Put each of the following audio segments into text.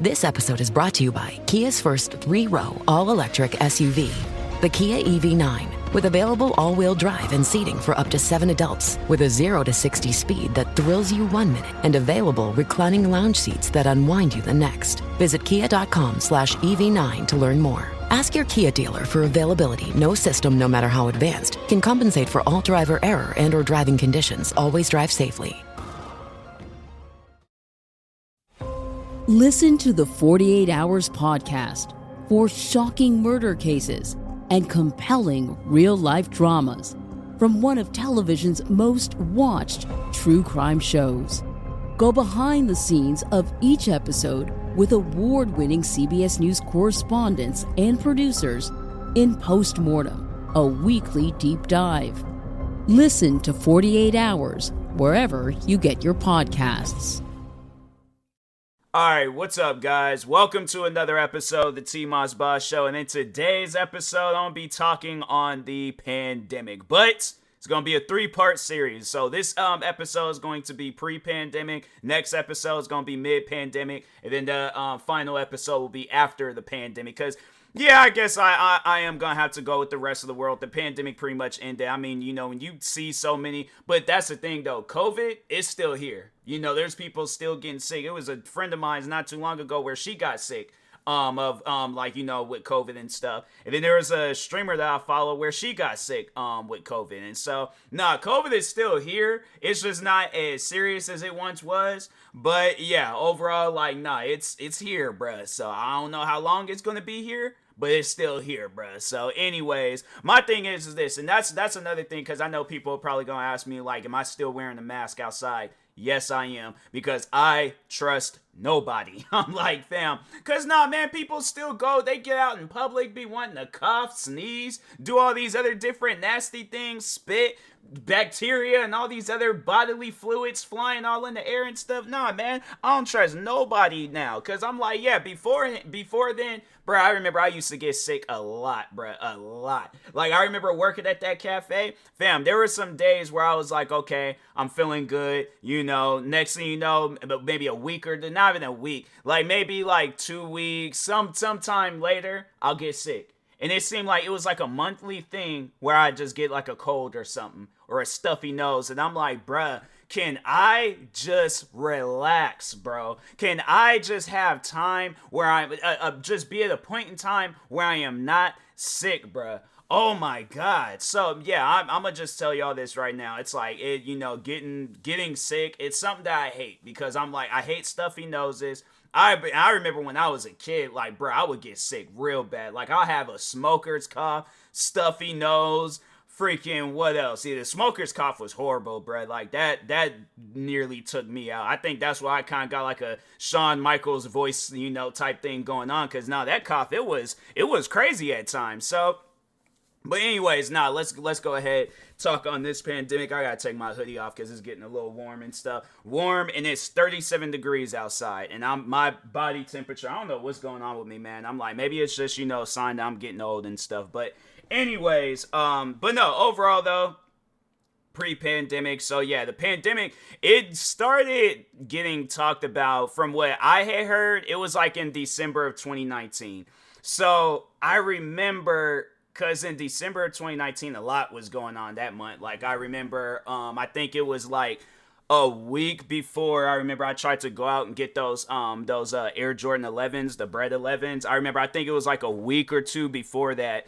This episode is brought to you by Kia's first 3-row all-electric SUV, the Kia EV9, with available all-wheel drive and seating for up to 7 adults, with a 0 to 60 speed that thrills you 1 minute, and available reclining lounge seats that unwind you the next. Visit kia.com/EV9 to learn more. Ask your Kia dealer for availability. No system, no matter how advanced, can compensate for all driver error and or driving conditions. Always drive safely. Listen to the 48 Hours podcast for shocking murder cases and compelling real-life dramas from one of television's most watched true crime shows. Go behind the scenes of each episode with award-winning CBS News correspondents and producers in Postmortem, a weekly deep dive. Listen to 48 Hours wherever you get your podcasts. Alright, what's up guys? Welcome to another episode of the TMossBoss Show, and in today's episode, I'm going to be talking on the pandemic, but it's going to be a 3-part series. So this episode is going to be pre-pandemic, next episode is going to be mid-pandemic, and then the final episode will be after the pandemic, because yeah, I guess I am going to have to go with the rest of the world. The pandemic pretty much ended. I mean, you know, when you see so many, but that's the thing though, COVID is still here. You know, there's people still getting sick. It was a friend of mine not too long ago where she got sick like, you know, with COVID and stuff. And then there was a streamer that I follow where she got sick with COVID. And so, COVID is still here. It's just not as serious as it once was. But yeah, overall, like, it's here, bruh. So I don't know how long it's going to be here, but it's still here, bruh. So anyways, my thing is this, and that's another thing, because I know people are probably going to ask me, like, am I still wearing a mask outside? Yes, I am, because I trust nobody. I'm like, fam, because man, people still go, they get out in public, be wanting to cough, sneeze, do all these other different nasty things, spit, bacteria, and all these other bodily fluids flying all in the air and stuff. Man, I don't trust nobody now, because I'm like, yeah, before then, bro, I remember I used to get sick a lot, bro, a lot. Like, I remember working at that cafe, fam, there were some days where I was like, okay, I'm feeling good, you know, next thing you know, maybe a week or not even a week, like maybe like 2 weeks, sometime later, I'll get sick. And it seemed like it was like a monthly thing where I just get like a cold or something, or a stuffy nose, and I'm like, bruh, can I just relax, bro? Can I just have time where I'm just be at a point in time where I am not sick, bruh? Oh my God. So yeah, I'm gonna just tell y'all this right now. It's like, getting sick, it's something that I hate, because I'm like, I hate stuffy noses. I remember when I was a kid, like, bro, I would get sick real bad. Like, I'll have a smoker's cough, stuffy nose, freaking what else? Yeah, the smoker's cough was horrible, bro. Like, that nearly took me out. I think that's why I kind of got like a Shawn Michaels voice, you know, type thing going on, because that cough, it was crazy at times. So, but anyways, let's go ahead, talk on this pandemic. I gotta take my hoodie off because it's getting a little warm and stuff. Warm, and it's 37 degrees outside, and my body temperature, I don't know what's going on with me, man. I'm like, maybe it's just, a sign that I'm getting old and stuff. But anyways, but no, overall though, pre-pandemic. So yeah, the pandemic, it started getting talked about, from what I had heard, it was like in December of 2019. So I remember, because in December of 2019, a lot was going on that month. Like, I remember, I think it was like a week before, I remember I tried to go out and get those Air Jordan 11s, the Bread 11s. I remember, I think it was like a week or two before that,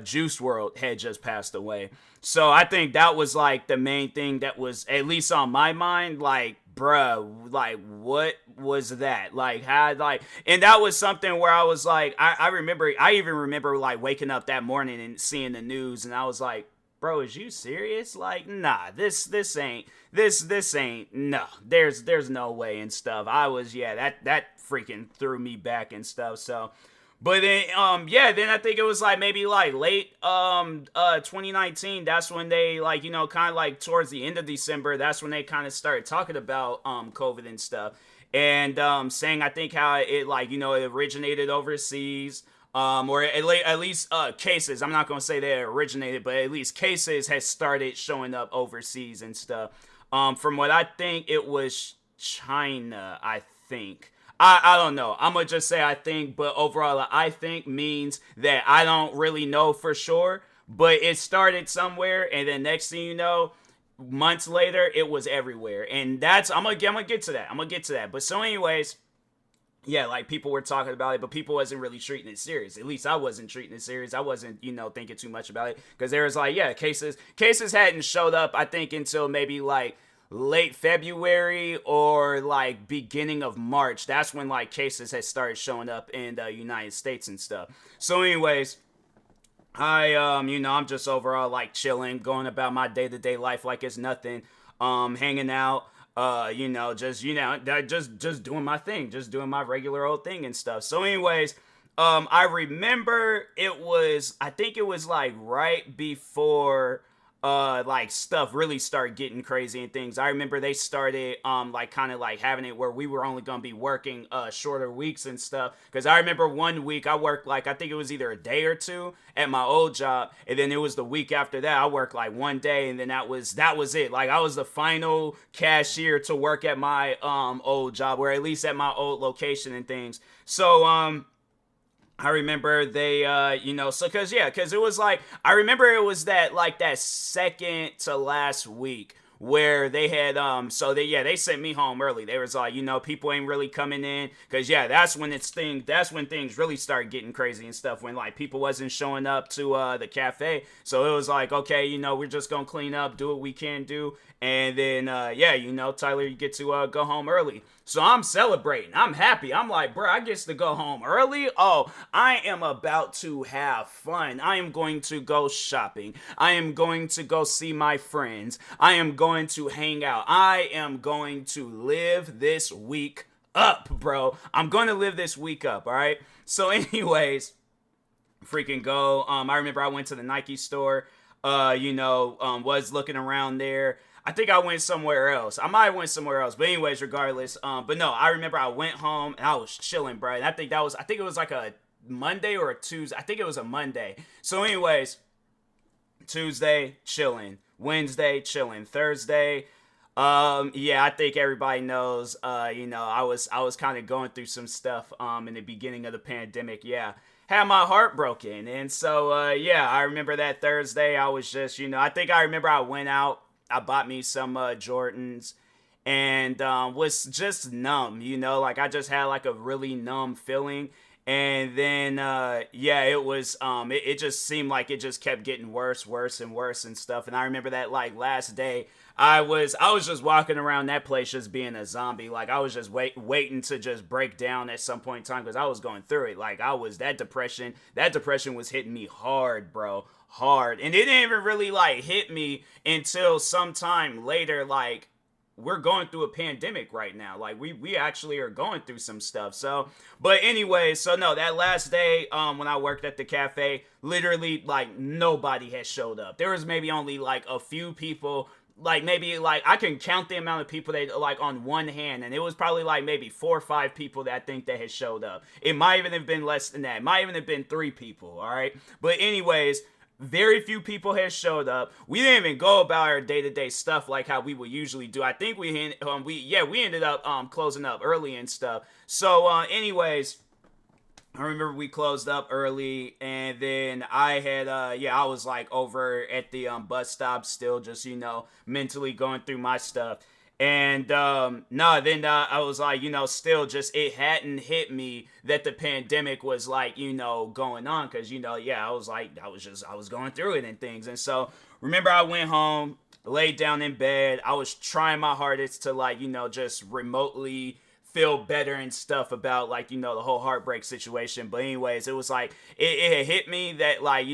Juice WRLD had just passed away. So I think that was like the main thing that was, at least on my mind, like, bruh, like, what was that? Like, and that was something where I was like, I even remember like waking up that morning and seeing the news, and I was like, bro, is you serious? Like, nah, this ain't, no, there's no way and stuff. I was, that freaking threw me back and stuff. So, but then, then I think it was like maybe like late 2019. That's when they, like, kind of like towards the end of December, that's when they kind of started talking about COVID and stuff, and saying, I think, how it, like, it originated overseas, or at least cases. I'm not gonna say they originated, but at least cases has started showing up overseas and stuff. From what I think, it was China, I think. I don't know. I'm going to just say I think, but overall, I think means that I don't really know for sure, but it started somewhere, and then next thing you know, months later, it was everywhere. And I'm going to get to that. I'm going to get to that. But so anyways, yeah, like people were talking about it, but people wasn't really treating it serious. At least I wasn't treating it serious. I wasn't, thinking too much about it because there was like, yeah, cases hadn't showed up, I think, until maybe like late February or like beginning of March. That's when like cases had started showing up in the United States and stuff. So anyways, I'm just overall like chilling, going about my day-to-day life like it's nothing, hanging out, just doing my thing, just doing my regular old thing and stuff. So anyways, I remember I think it was like right before like stuff really started getting crazy and things. I remember they started like kind of like having it where we were only gonna be working shorter weeks and stuff. Because I remember one week I worked like I think it was either a day or two at my old job, and then it was the week after that I worked like one day, and then that was it. Like I was the final cashier to work at my old job, or at least at my old location and things. So I remember they, cause it was like, I remember it was that second to last week where they had, they sent me home early. They was like, people ain't really coming in. Cause yeah, that's when things really started getting crazy and stuff, when like people wasn't showing up to, the cafe. So it was like, okay, we're just gonna clean up, do what we can do. And then, Tyler, you get to, go home early. So I'm celebrating. I'm happy. I'm like, bro, I get to go home early. Oh, I am about to have fun. I am going to go shopping. I am going to go see my friends. I am going to hang out. I am going to live this week up, bro. I'm going to live this week up, all right? So anyways, freaking go. I remember I went to the Nike store, was looking around there. I think I went somewhere else. I might have went somewhere else. But anyways, regardless. But no, I remember I went home and I was chilling, bro. And I think it was like a Monday or a Tuesday. I think it was a Monday. So anyways, Tuesday, chilling. Wednesday, chilling. Thursday, I think everybody knows, I was kind of going through some stuff, in the beginning of the pandemic. Yeah. Had my heart broken. And so, I remember that Thursday, I was just, I think I remember I went out. I bought me some Jordans and was just numb, like I just had like a really numb feeling. And then, it was, it just seemed like it just kept getting worse and stuff. And I remember that like last day, I was just walking around that place just being a zombie. Like I was just waiting to just break down at some point in time because I was going through it. Like that depression was hitting me hard, bro. Hard. And it didn't even really like hit me until sometime later. Like we're going through a pandemic right now. Like we actually are going through some stuff. So, but anyway, so no, that last day, when I worked at the cafe, literally like nobody had showed up. There was maybe only like a few people, like maybe like I can count the amount of people that like on one hand, and it was probably like maybe 4 or 5 people that I think that had showed up. It might even have been less than that. It might even have been 3 people. All right. But anyways, very few people had showed up. We didn't even go about our day-to-day stuff like how we would usually do. I think we ended up closing up early and stuff. So anyways, I remember we closed up early, and then I had I was like over at the bus stop still, just mentally going through my stuff. And I was like, still just, it hadn't hit me that the pandemic was like, going on, because I was like, I was going through it and things. And so remember I went home, laid down in bed. I was trying my hardest to like, just remotely feel better and stuff about like, the whole heartbreak situation. But anyways, it was like, it had hit me that like,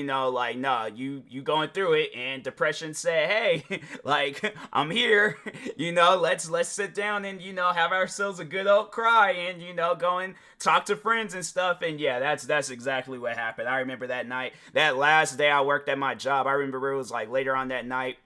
nah, you going through it, and depression said, hey, like, I'm here, let's sit down and, have ourselves a good old cry and, go and talk to friends and stuff. And yeah, that's exactly what happened. I remember that night, that last day I worked at my job. I remember it was like later on that night,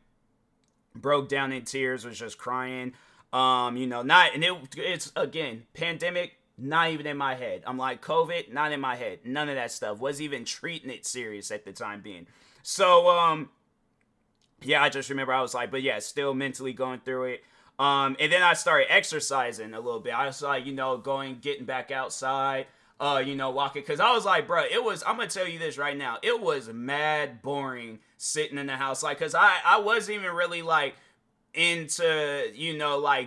broke down in tears, was just crying. It's again, pandemic, not even in my head. I'm like, COVID, not in my head. None of that stuff. Was even treating it serious at the time being. So, I just remember I was like, but yeah, still mentally going through it. And then I started exercising a little bit. I was like, getting back outside, walking. Cause I was like, bro, I'm gonna tell you this right now. It was mad boring sitting in the house. Like, cause I wasn't even really like into,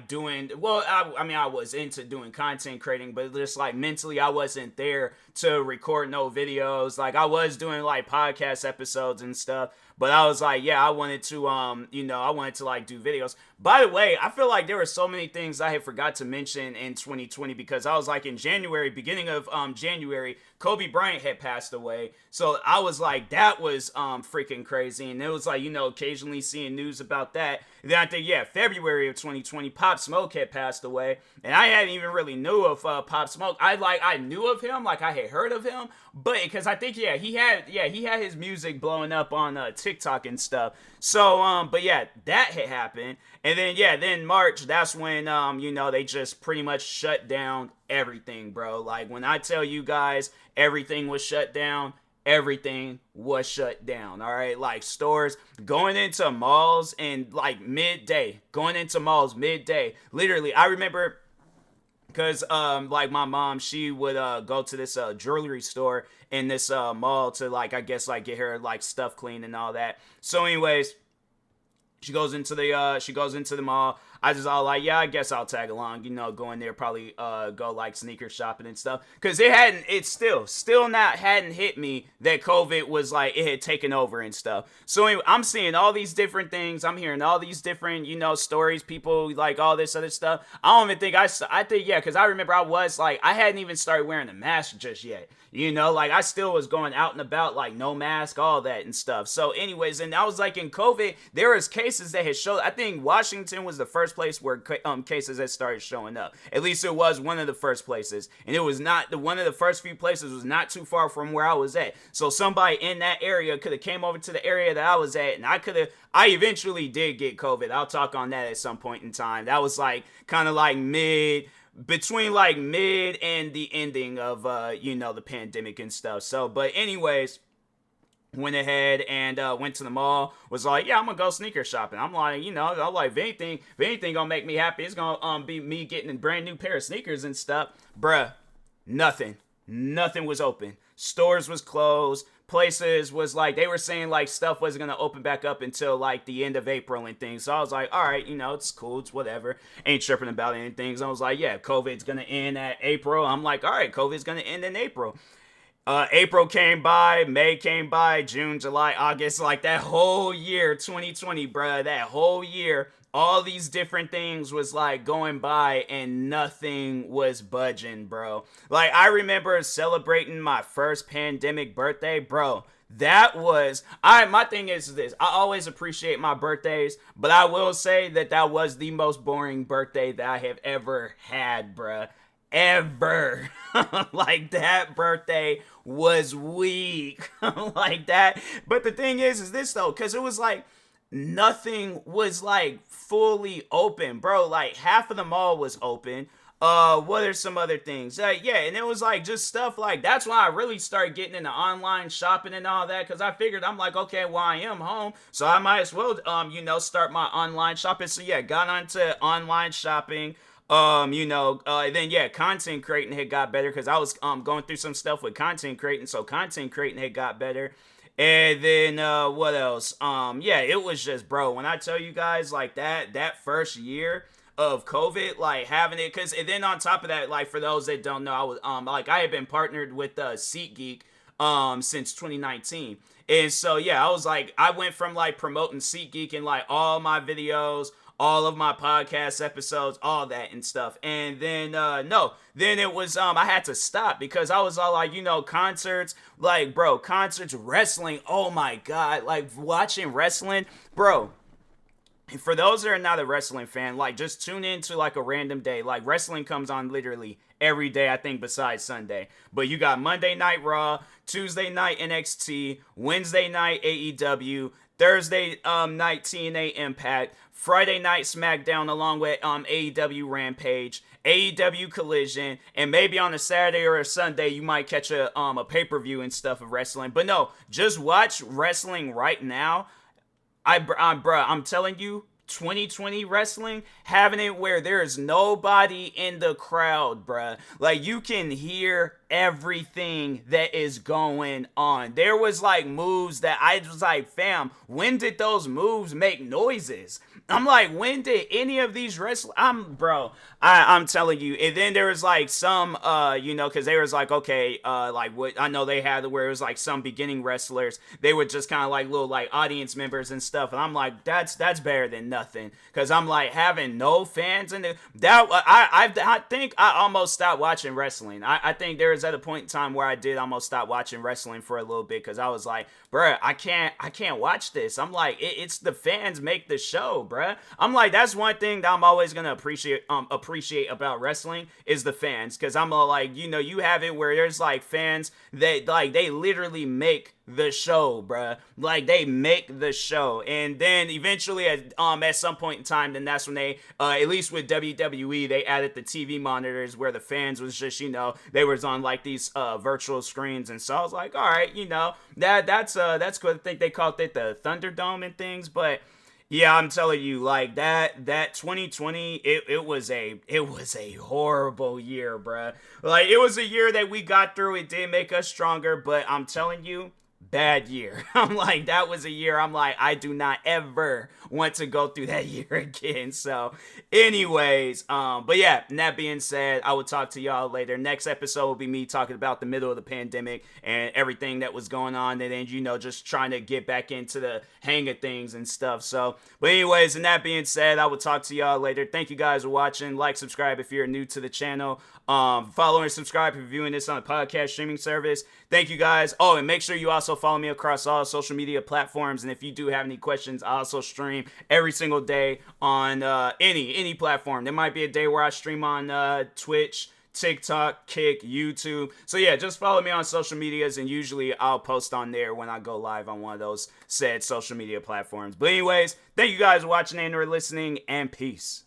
doing, well, I was into doing content creating, but just like mentally, I wasn't there to record no videos. Like I was doing like podcast episodes and stuff, but I was like, yeah, I wanted to, like do videos. By the way, I feel like there were so many things I had forgot to mention in 2020 because I was like in January, beginning of January, Kobe Bryant had passed away. So I was like, that was freaking crazy. And it was like, occasionally seeing news about that. And then I think, February of 2020, Pop Smoke had passed away. And I hadn't even really knew of Pop Smoke. I knew of him, like I had heard of him, but because I think, he had his music blowing up on TikTok and stuff. So, but yeah, that had happened. And then, then March, that's when, they just pretty much shut down everything, bro. Like, when I tell you guys everything was shut down, everything was shut down, all right? Like, stores, going into malls and, like, midday. Literally, I remember, because, like, my mom, she would go to this jewelry store in this mall to, like, I guess, like, get her, like, stuff clean and all that. So, anyways, she goes into the mall. I just all like, I guess I'll tag along, go in there, probably go like sneaker shopping and stuff. Cause it still hadn't hit me that COVID was like, it had taken over and stuff. So anyway, I'm seeing all these different things. I'm hearing all these different, stories, people like all this other stuff. I don't even think I think, cause I remember I hadn't even started wearing a mask just yet. Like I still was going out and about, like no mask, all that and stuff. So anyways, and I was like in COVID, there was cases that had showed, I think Washington was the first place where cases had started showing up. At least it was one of the first places. And it was not, one of the first few places was not too far from where I was at. So somebody in that area could have came over to the area that I was at, and I eventually did get COVID. I'll talk on that at some point in time. That was like, kind of like between like mid and the ending of the pandemic and stuff. So but anyways, went ahead and went to the mall, was like, I'm gonna go sneaker shopping. I'm like, I'm like, if anything gonna make me happy, it's gonna be me getting a brand new pair of sneakers and stuff. Bruh, nothing was open. Stores was closed. Places was like, they were saying like stuff wasn't gonna open back up until like the end of April and things. So I was like, all right, it's cool, it's whatever, ain't tripping about anything. So I was like, COVID's gonna end at April. I'm like, all right, COVID's gonna end in April. April came by, May came by, June, July, August, like that whole year, 2020, bruh, that whole year, all these different things was like going by and nothing was budging, bro. Like I remember celebrating my first pandemic birthday, bro. That was, my thing is this, I always appreciate my birthdays, but I will say that was the most boring birthday that I have ever had, bruh. Ever. Like that birthday was weak. Like that. But the thing is this though, because it was like, nothing was like fully open, bro. Like half of the mall was open. What are some other things? And it was like just stuff like, that's why I really started getting into online shopping and all that, because I figured, I'm like, okay, well, I am home, so I might as well start my online shopping. So got onto online shopping. Then content creating had got better, because I was going through some stuff with content creating, so content creating had got better. And then what else? It was just, bro, when I tell you guys like that first year of COVID, like having it, because, and then on top of that, like for those that don't know, I was I had been partnered with SeatGeek since 2019. And so I was like, I went from like promoting SeatGeek and like all my videos, all of my podcast episodes, all that and stuff. And then, then it was, I had to stop because I was all like, concerts, like, bro, concerts, wrestling. Oh my God. Like watching wrestling, bro. For those that are not a wrestling fan, like just tune into like a random day. Like wrestling comes on literally every day, I think, besides Sunday. But you got Monday Night Raw, Tuesday night NXT, Wednesday night AEW, Thursday night TNA Impact, Friday night SmackDown along with AEW Rampage, AEW Collision, and maybe on a Saturday or a Sunday you might catch a pay-per-view and stuff of wrestling. But no, just watch wrestling right now. I'm telling you, 2020 wrestling, having it where there's nobody in the crowd, bruh. Like, you can hear everything that is going on. There was like moves that I was like, fam, when did those moves make noises? I'm like, when did any of these wrestlers? I'm telling you. And then there was like some, because they was like, okay, like what I know they had where it was like some beginning wrestlers, they were just kind of like little like audience members and stuff. And I'm like, that's better than nothing. Because I'm like, having no fans in I think I almost stopped watching wrestling. I think there was at a point in time where I did almost stop watching wrestling for a little bit because I was like, bruh, I can't watch this. I'm like, it's the fans make the show, bruh. I'm like, that's one thing that I'm always gonna appreciate about wrestling is the fans, because I'm like, you have it where there's like fans that like they literally make the show, bruh. Like, they make the show. And then eventually at some point in time, then that's when they at least with WWE, they added the TV monitors where the fans was just, they was on like these virtual screens. And so I was like, all right, that's good. I think they called it the Thunderdome and things. But yeah, I'm telling you, like that 2020, it was a horrible year, bruh. Like, it was a year that we got through. It did make us stronger, but I'm telling you, bad year. I'm like, that was a year I'm like, I do not ever want to go through that year again. So anyways, but yeah, and that being said, I will talk to y'all later. Next episode will be me talking about the middle of the pandemic and everything that was going on, and then just trying to get back into the hang of things and stuff. So, but anyways, and that being said, I will talk to y'all later. Thank you guys for watching. Like, subscribe if you're new to the channel. Follow and subscribe if you're viewing this on a podcast streaming service. Thank you guys. Oh, and make sure you also follow me across all social media platforms. And if you do have any questions, I also stream every single day on any platform. There might be a day where I stream on Twitch, TikTok, Kick, YouTube. So yeah, just follow me on social medias, and usually I'll post on there when I go live on one of those said social media platforms. But anyways, thank you guys for watching and or listening, and peace.